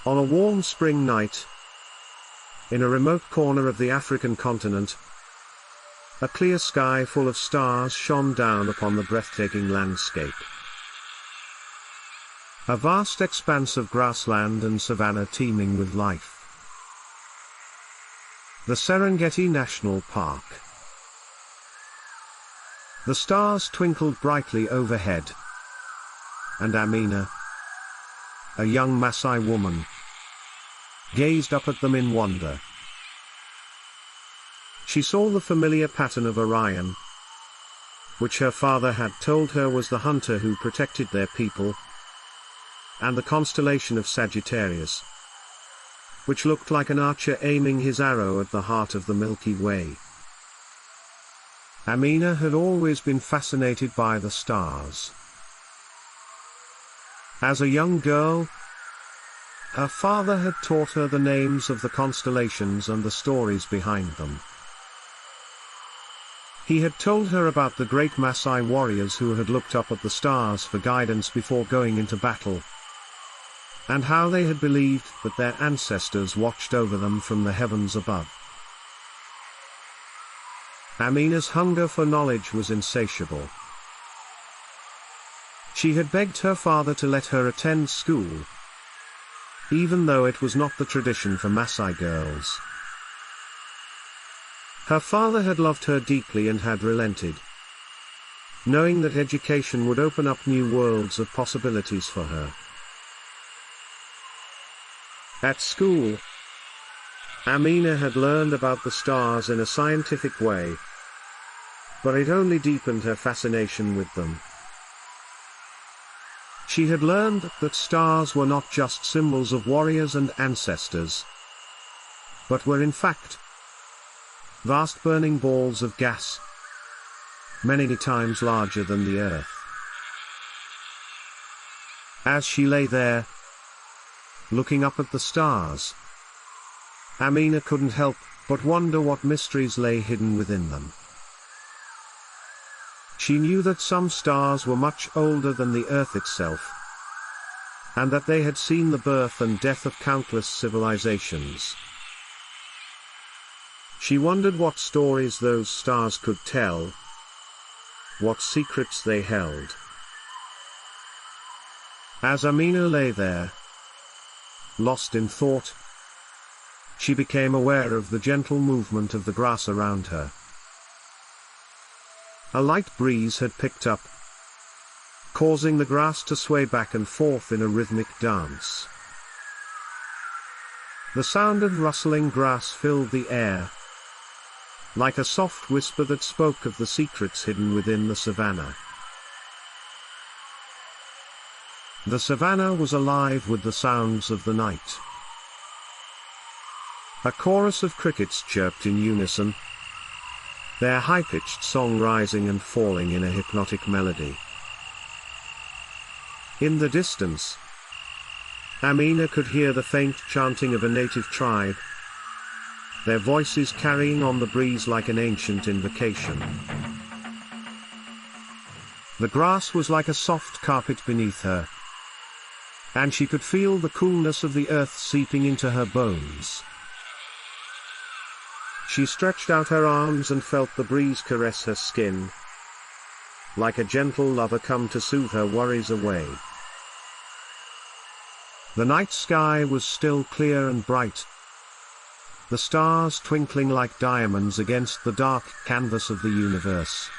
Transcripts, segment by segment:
On a warm spring night, in a remote corner of the African continent, a clear sky full of stars shone down upon the breathtaking landscape. A vast expanse of grassland and savanna teeming with life. The Serengeti National Park. The stars twinkled brightly overhead, and Amina, a young Maasai woman, gazed up at them in wonder. She saw the familiar pattern of Orion, which her father had told her was the hunter who protected their people, and the constellation of Sagittarius, which looked like an archer aiming his arrow at the heart of the Milky Way. Amina had always been fascinated by the stars. As a young girl, her father had taught her the names of the constellations and the stories behind them. He had told her about the great Maasai warriors who had looked up at the stars for guidance before going into battle, and how they had believed that their ancestors watched over them from the heavens above. Amina's hunger for knowledge was insatiable. She had begged her father to let her attend school, even though it was not the tradition for Maasai girls. Her father had loved her deeply and had relented, knowing that education would open up new worlds of possibilities for her. At school, Amina had learned about the stars in a scientific way, but it only deepened her fascination with them. She had learned that stars were not just symbols of warriors and ancestors, but were in fact vast burning balls of gas, many times larger than the Earth. As she lay there, looking up at the stars, Amina couldn't help but wonder what mysteries lay hidden within them. She knew that some stars were much older than the Earth itself, and that they had seen the birth and death of countless civilizations. She wondered what stories those stars could tell, what secrets they held. As Amina lay there, lost in thought, she became aware of the gentle movement of the grass around her. A light breeze had picked up, causing the grass to sway back and forth in a rhythmic dance. The sound of rustling grass filled the air, like a soft whisper that spoke of the secrets hidden within the savannah. The savannah was alive with the sounds of the night. A chorus of crickets chirped in unison, their high-pitched song rising and falling in a hypnotic melody. In the distance, Amina could hear the faint chanting of a native tribe, their voices carrying on the breeze like an ancient invocation. The grass was like a soft carpet beneath her, and she could feel the coolness of the earth seeping into her bones. She stretched out her arms and felt the breeze caress her skin, like a gentle lover come to soothe her worries away. The night sky was still clear and bright, the stars twinkling like diamonds against the dark canvas of the universe.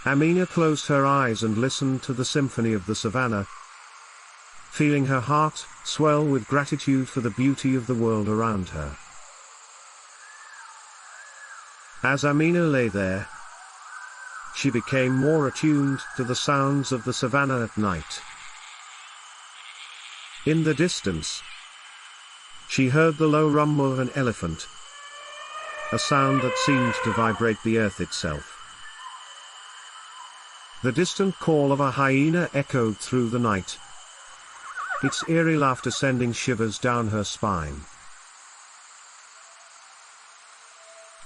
Amina closed her eyes and listened to the symphony of the savannah, feeling her heart swell with gratitude for the beauty of the world around her. As Amina lay there, she became more attuned to the sounds of the savannah at night. In the distance, she heard the low rumble of an elephant, a sound that seemed to vibrate the earth itself. The distant call of a hyena echoed through the night, its eerie laughter sending shivers down her spine.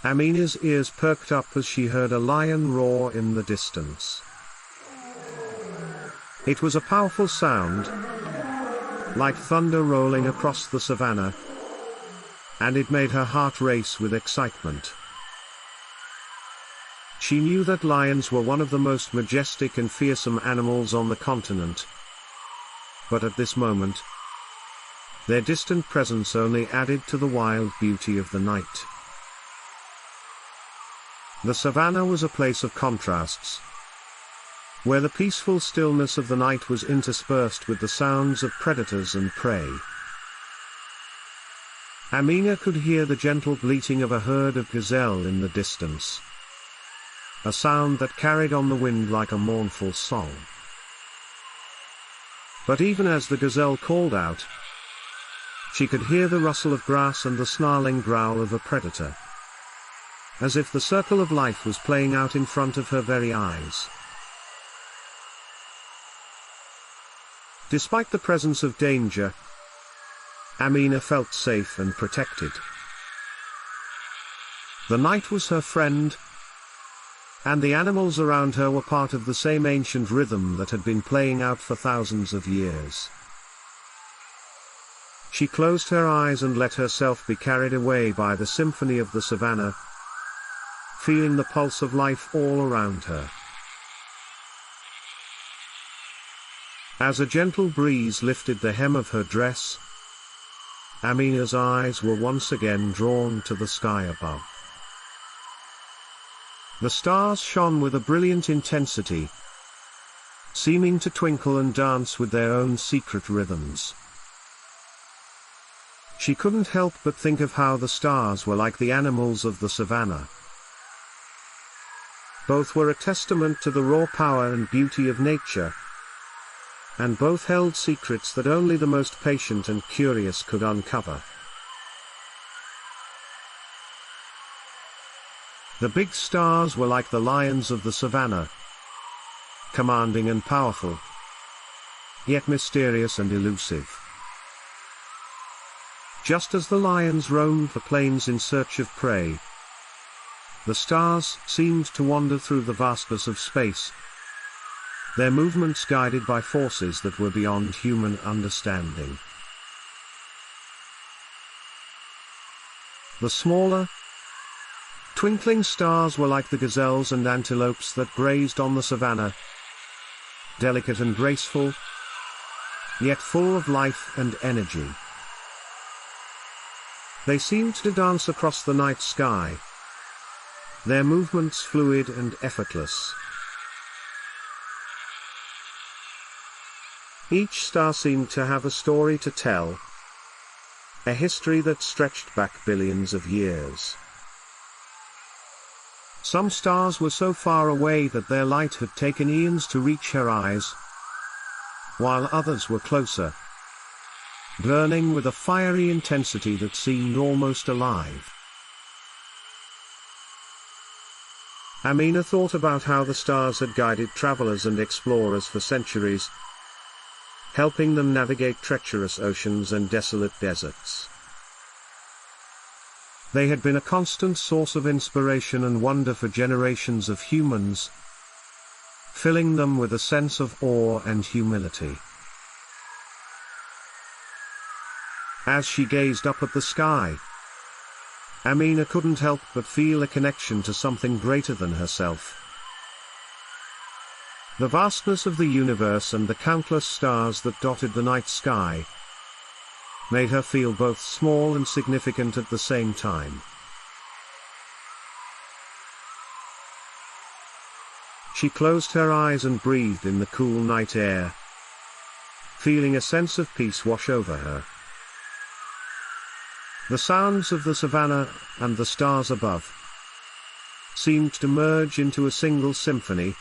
Amina's ears perked up as she heard a lion roar in the distance. It was a powerful sound, like thunder rolling across the savannah, and it made her heart race with excitement. She knew that lions were one of the most majestic and fearsome animals on the continent, but at this moment, their distant presence only added to the wild beauty of the night. The savannah was a place of contrasts, where the peaceful stillness of the night was interspersed with the sounds of predators and prey. Amina could hear the gentle bleating of a herd of gazelle in the distance, a sound that carried on the wind like a mournful song. But even as the gazelle called out, she could hear the rustle of grass and the snarling growl of a predator, as if the circle of life was playing out in front of her very eyes. Despite the presence of danger, Amina felt safe and protected. The night was her friend, and the animals around her were part of the same ancient rhythm that had been playing out for thousands of years. She closed her eyes and let herself be carried away by the symphony of the savannah, feeling the pulse of life all around her. As a gentle breeze lifted the hem of her dress, Amina's eyes were once again drawn to the sky above. The stars shone with a brilliant intensity, seeming to twinkle and dance with their own secret rhythms. She couldn't help but think of how the stars were like the animals of the savannah. Both were a testament to the raw power and beauty of nature, and both held secrets that only the most patient and curious could uncover. The big stars were like the lions of the savannah, commanding and powerful, yet mysterious and elusive. Just as the lions roamed the plains in search of prey, the stars seemed to wander through the vastness of space, their movements guided by forces that were beyond human understanding. The smaller, twinkling stars were like the gazelles and antelopes that grazed on the savannah, delicate and graceful, yet full of life and energy. They seemed to dance across the night sky, their movements fluid and effortless. Each star seemed to have a story to tell, a history that stretched back billions of years. Some stars were so far away that their light had taken eons to reach her eyes, while others were closer, burning with a fiery intensity that seemed almost alive. Amina thought about how the stars had guided travelers and explorers for centuries, helping them navigate treacherous oceans and desolate deserts. They had been a constant source of inspiration and wonder for generations of humans, filling them with a sense of awe and humility. As she gazed up at the sky, Amina couldn't help but feel a connection to something greater than herself. The vastness of the universe and the countless stars that dotted the night sky made her feel both small and significant at the same time. She closed her eyes and breathed in the cool night air, feeling a sense of peace wash over her. The sounds of the savannah and the stars above seemed to merge into a single symphony,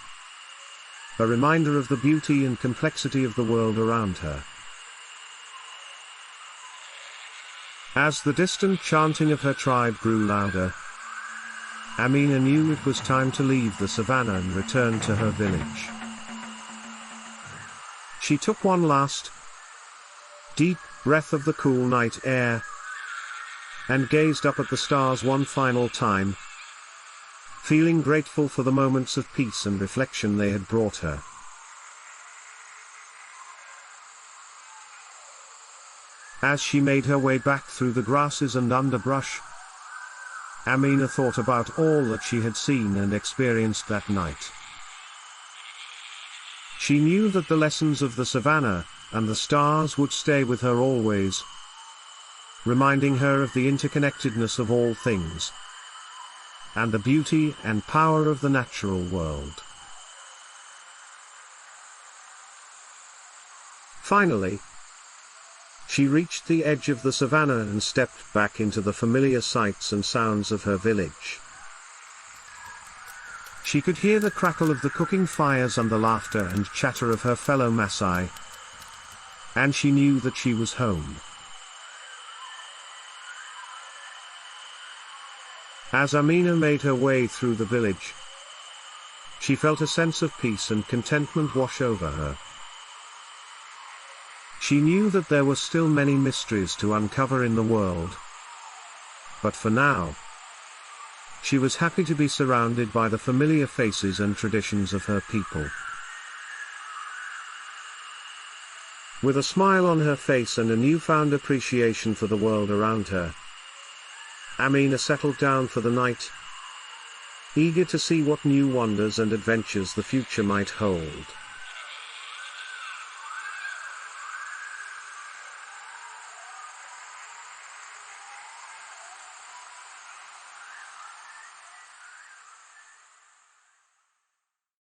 a reminder of the beauty and complexity of the world around her. As the distant chanting of her tribe grew louder, Amina knew it was time to leave the savannah and return to her village. She took one last, deep breath of the cool night air, and gazed up at the stars one final time, feeling grateful for the moments of peace and reflection they had brought her. As she made her way back through the grasses and underbrush, Amina thought about all that she had seen and experienced that night. She knew that the lessons of the savannah and the stars would stay with her always, reminding her of the interconnectedness of all things, and the beauty and power of the natural world. Finally, she reached the edge of the savannah and stepped back into the familiar sights and sounds of her village. She could hear the crackle of the cooking fires and the laughter and chatter of her fellow Maasai, and she knew that she was home. As Amina made her way through the village, she felt a sense of peace and contentment wash over her. She knew that there were still many mysteries to uncover in the world, but for now, she was happy to be surrounded by the familiar faces and traditions of her people. With a smile on her face and a newfound appreciation for the world around her, Amina settled down for the night, eager to see what new wonders and adventures the future might hold.